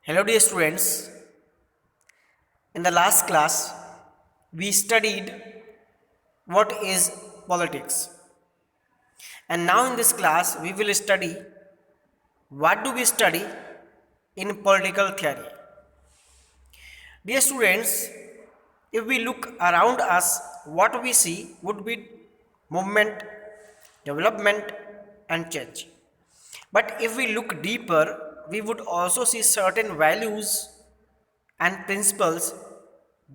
Hello, dear students. In the last class, we studied what is politics, and now in this class, we will study what do we study in political theory. Dear students, if we look around us, what we see would be movement, development, and change. But if we look deeper, we would also see certain values and principles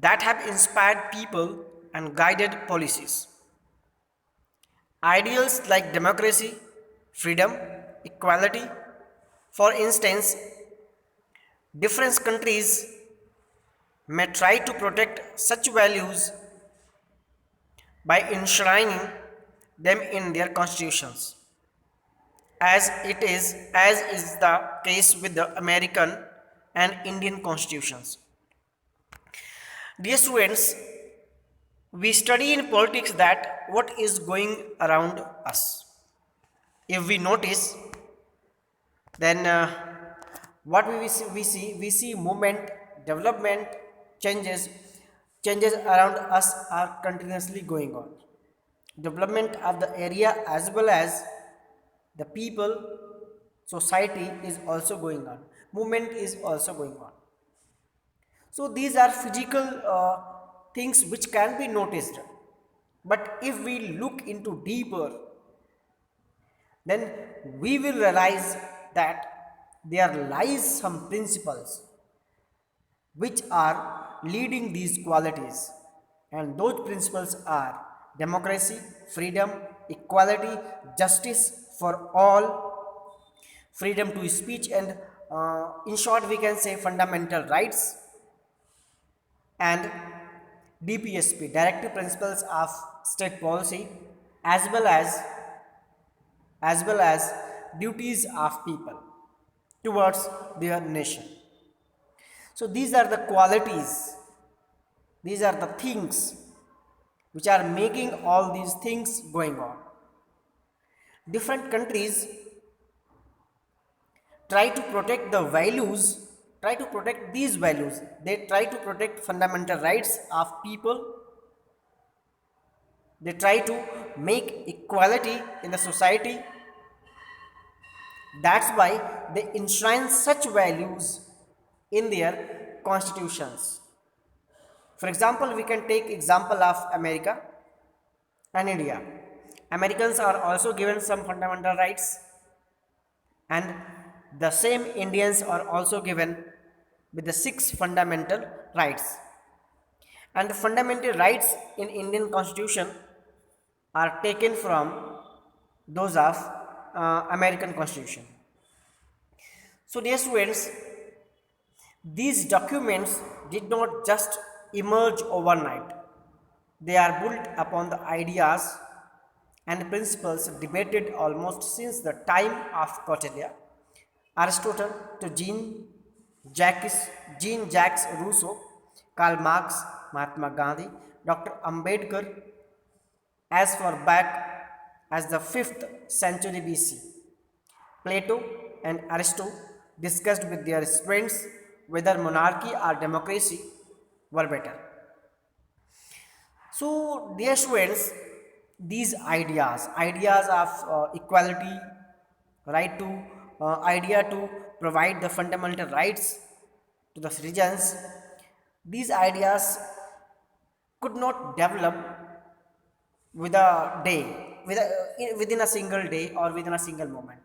that have inspired people and guided policies. Ideals like democracy, freedom, equality. For instance, different countries may try to protect such values by enshrining them in their constitutions, as is the case with the American and Indian constitutions. Dear students, we study in politics that what is going around us. If we notice, then what we see movement, development, changes, changes around us are continuously going on. Development of the area as well as the people, society is also going on. Movement is also going on. So these are physical things which can be noticed. But if we look into deeper, then we will realize that there lies some principles which are leading these qualities. And those principles are democracy, freedom, equality, justice for all, freedom to speech, and in short, we can say fundamental rights, and DPSP, Directive Principles of State Policy, as well as duties of people towards their nation. So these are the qualities, these are the things which are making all these things going on. Different countries try to protect the values, try to protect these values. They try to protect fundamental rights of people. They try to make equality in the society. That's why they enshrine such values in their constitutions. For example, we can take example of America and India. Americans are also given some fundamental rights, and the same Indians are also given with the six fundamental rights. And the fundamental rights in Indian constitution are taken from those of American constitution. So dear students, these documents did not just emerge overnight. They are built upon the ideas and principles debated almost since the time of Kautilya, Aristotle to Jean Jacques Rousseau, Karl Marx, Mahatma Gandhi, Dr. Ambedkar, as far back as the 5th century BC. Plato and Aristotle discussed with their students whether monarchy or democracy were better. So, dear students, these ideas of equality, right to idea to provide the fundamental rights to the citizens, these ideas could not develop with a day, within a single day or within a single moment.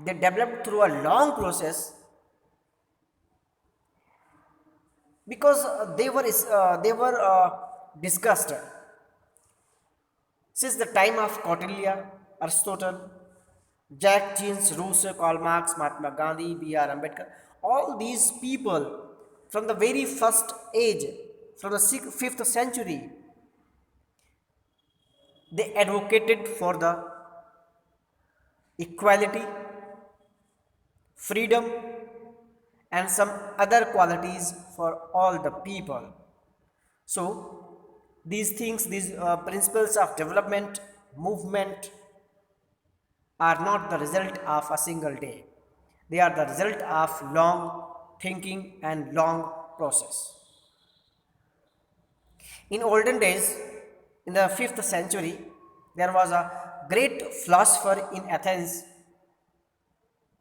They developed through a long process because they were discussed since the time of Kautilya, Aristotle, Jacques Rousseau, Karl Marx, Mahatma Gandhi, B.R. Ambedkar. All these people from the very first age, from the 5th century, they advocated for the equality, freedom, and some other qualities for all the people. So, these things, these principles of development, movement, are not the result of a single day. They are the result of long thinking and long process. In olden days, in the 5th century, there was a great philosopher in Athens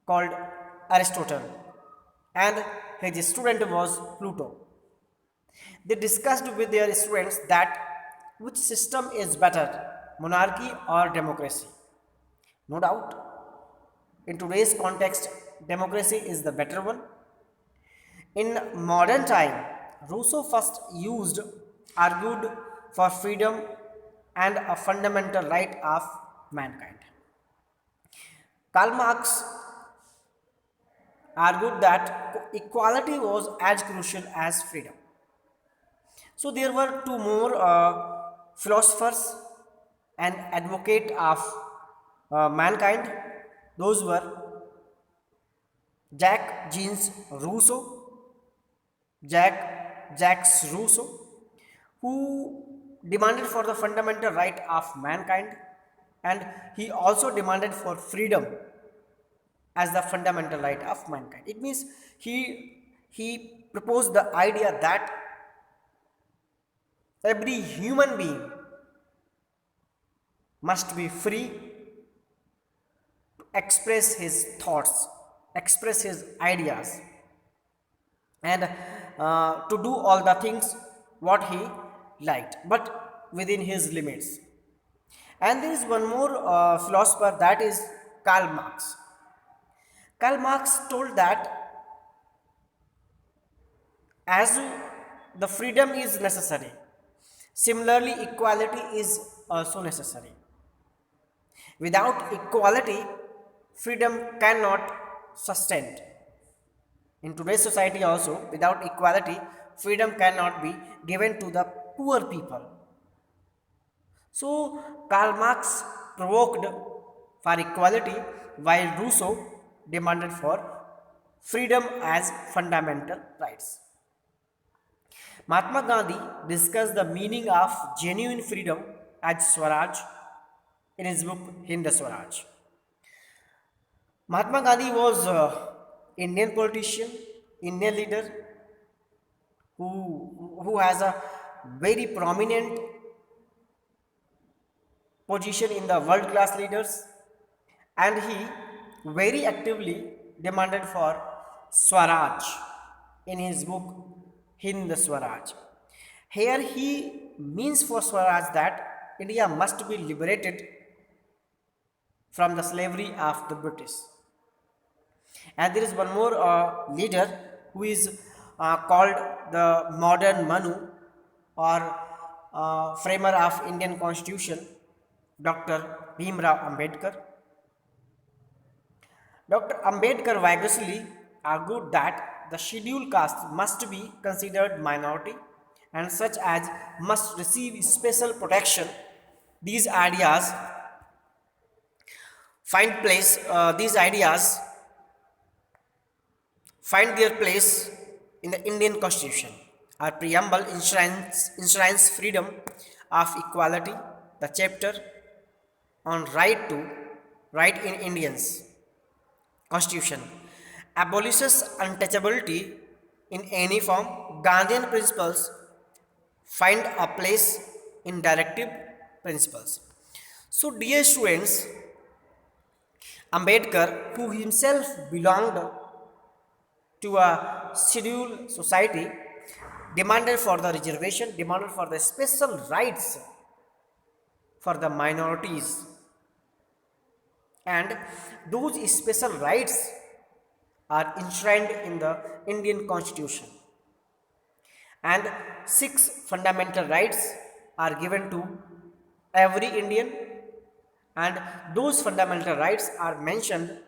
called Aristotle, and his student was Pluto. They discussed with their students that which system is better, monarchy or democracy. No doubt, in today's context, democracy is the better one. In modern time, Rousseau first argued for freedom and a fundamental right of mankind. Karl Marx argued that equality was as crucial as freedom. So there were two more philosophers and advocate of mankind. Those were Jacques Jean Rousseau, Jacques Rousseau, who demanded for the fundamental right of mankind, and he also demanded for freedom as the fundamental right of mankind. It means he proposed the idea that every human being must be free to express his thoughts, express his ideas, and to do all the things what he liked, but within his limits. And there is one more philosopher, that is Karl Marx. Karl Marx told that as the freedom is necessary, similarly equality is also necessary. Without equality, freedom cannot sustain. In today's society also, without equality, freedom cannot be given to the poor people. So Karl Marx provoked for equality, while Rousseau demanded for freedom as fundamental rights. Mahatma Gandhi discussed the meaning of genuine freedom as Swaraj in his book Hind Swaraj. Mahatma Gandhi was Indian politician, Indian leader who has a very prominent position in the world class leaders, and he very actively demanded for Swaraj in his book Hind Swaraj. Here he means for Swaraj that India must be liberated from the slavery of the British. And there is one more leader who is called the modern Manu, or framer of Indian Constitution, Dr. Bhimrao Ambedkar. Dr. Ambedkar vigorously argued that the scheduled caste must be considered minority and such as must receive special protection. These ideas these ideas find their place in the Indian Constitution. Our preamble enshrines freedom of equality. The chapter on right in Indians Constitution abolishes untouchability in any form. Gandhian principles find a place in directive principles. So, dear students, Ambedkar, who himself belonged to a scheduled society, demanded for the reservation, demanded for the special rights for the minorities, and those special rights are enshrined in the Indian Constitution, and 6 fundamental rights are given to every Indian, and those fundamental rights are mentioned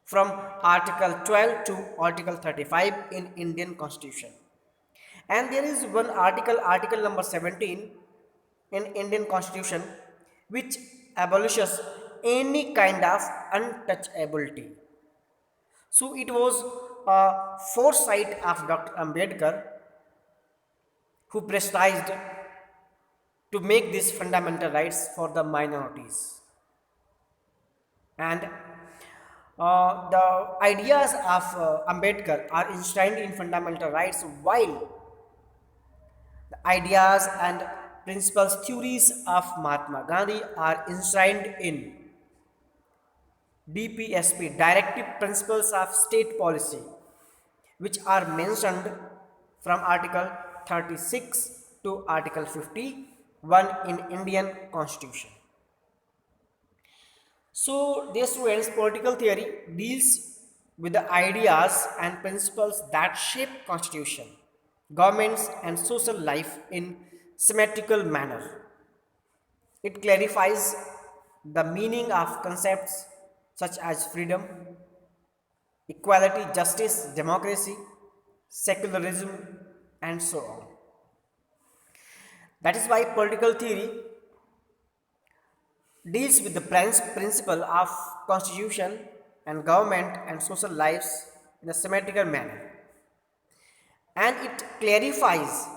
from Article 12 to Article 35 in Indian Constitution. And there is one article number 17 in Indian Constitution, which abolishes any kind of untouchability. So it was a foresight of Dr. Ambedkar who prescribed to make these fundamental rights for the minorities. And The ideas of Ambedkar are enshrined in fundamental rights, while the ideas and principles theories of Mahatma Gandhi are enshrined in DPSP, Directive Principles of State Policy, which are mentioned from Article 36 to Article 51 in Indian Constitution. So, dear students, political theory deals with the ideas and principles that shape constitution, governments, and social life in symmetrical manner. It clarifies the meaning of concepts such as freedom, equality, justice, democracy, secularism, and so on. That is why political theory deals with the principle of constitution and government and social lives in a symmetrical manner, and it clarifies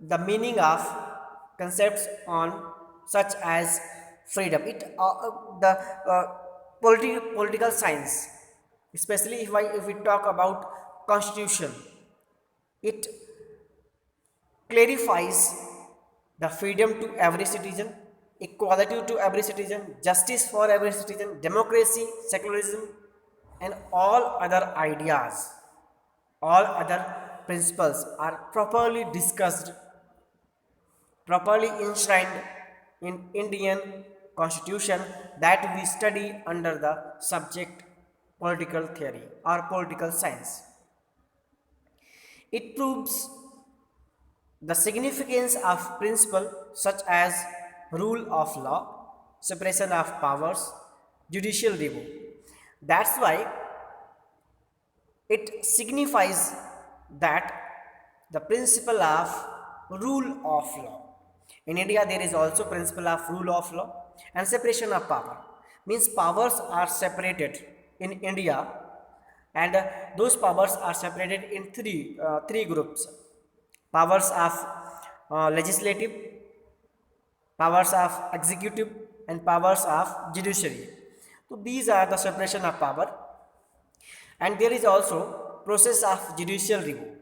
the meaning of concepts on such as freedom. The political science, especially if we talk about constitution, it clarifies the freedom to every citizen, equality to every citizen, justice for every citizen, democracy, secularism, and all other ideas, all other principles are properly discussed, properly enshrined in Indian Constitution that we study under the subject political theory or political science. It proves the significance of principles such as rule of law, separation of powers, judicial review. That's why it signifies that the principle of rule of law. In India, there is also principle of rule of law and separation of power. Means powers are separated in India, and those powers are separated in three groups: powers of legislative, powers of executive, and powers of judiciary. So these are the separation of power, and there is also process of judicial review.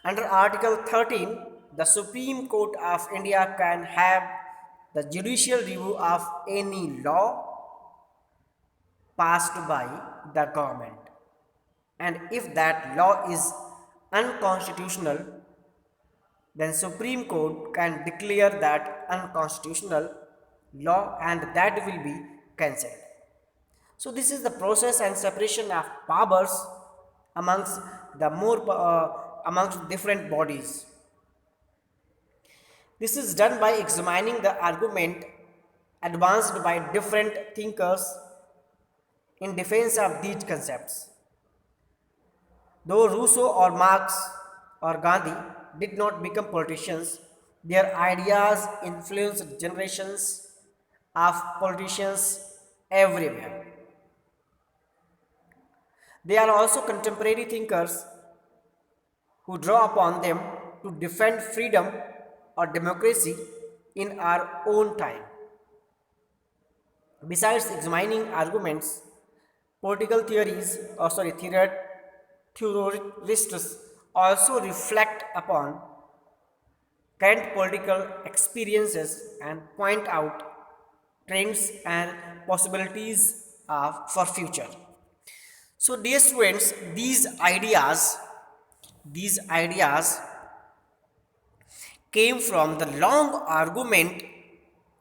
Under Article 13, the Supreme Court of India can have the judicial review of any law passed by the government, and if that law is unconstitutional, then Supreme Court can declare that unconstitutional law and that will be cancelled. So this is the process and separation of powers amongst amongst different bodies. This is done by examining the argument advanced by different thinkers in defense of these concepts. Though Rousseau or Marx or Gandhi did not become politicians, their ideas influenced generations of politicians everywhere. They are also contemporary thinkers who draw upon them to defend freedom or democracy in our own time. Besides examining arguments, political theorists also reflect upon current political experiences and point out trends and possibilities for future. So, dear students, these ideas came from the long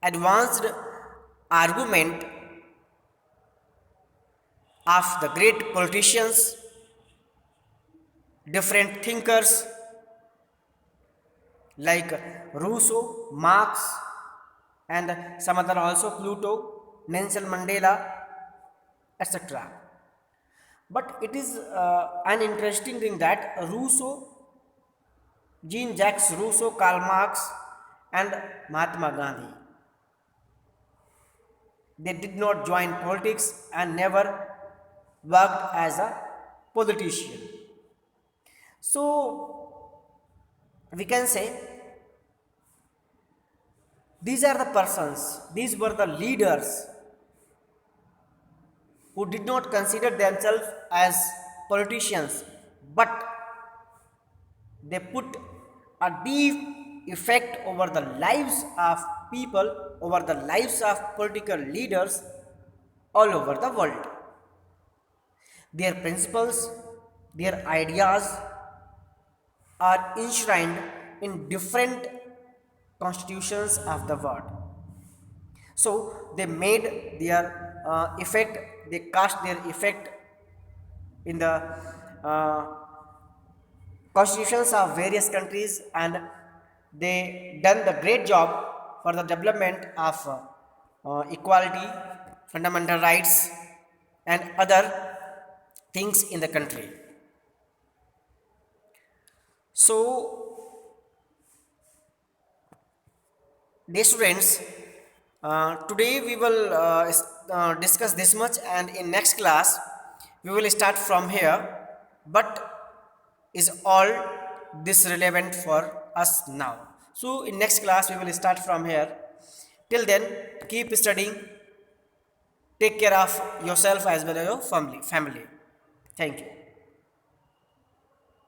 advanced argument of the great politicians, different thinkers like Rousseau, Marx, and some other also Pluto, Nelson Mandela, etc. But it is an interesting thing that Rousseau, Jean-Jacques Rousseau, Karl Marx, and Mahatma Gandhi, they did not join politics and never worked as a politician. So we can say these are the persons, these were the leaders who did not consider themselves as politicians, but they put a deep effect over the lives of people, over the lives of political leaders all over the world. Their principles, their ideas are enshrined in different constitutions of the world. So they made their effect, they cast their effect in the uh, constitutions of various countries, and they done the great job for the development of equality, fundamental rights, and other things in the country. So, dear students, today we will discuss this much, and in next class we will start from here. But is all this relevant for us now? So, in next class we will start from here. Till then, keep studying. Take care of yourself as well as your family. Thank you.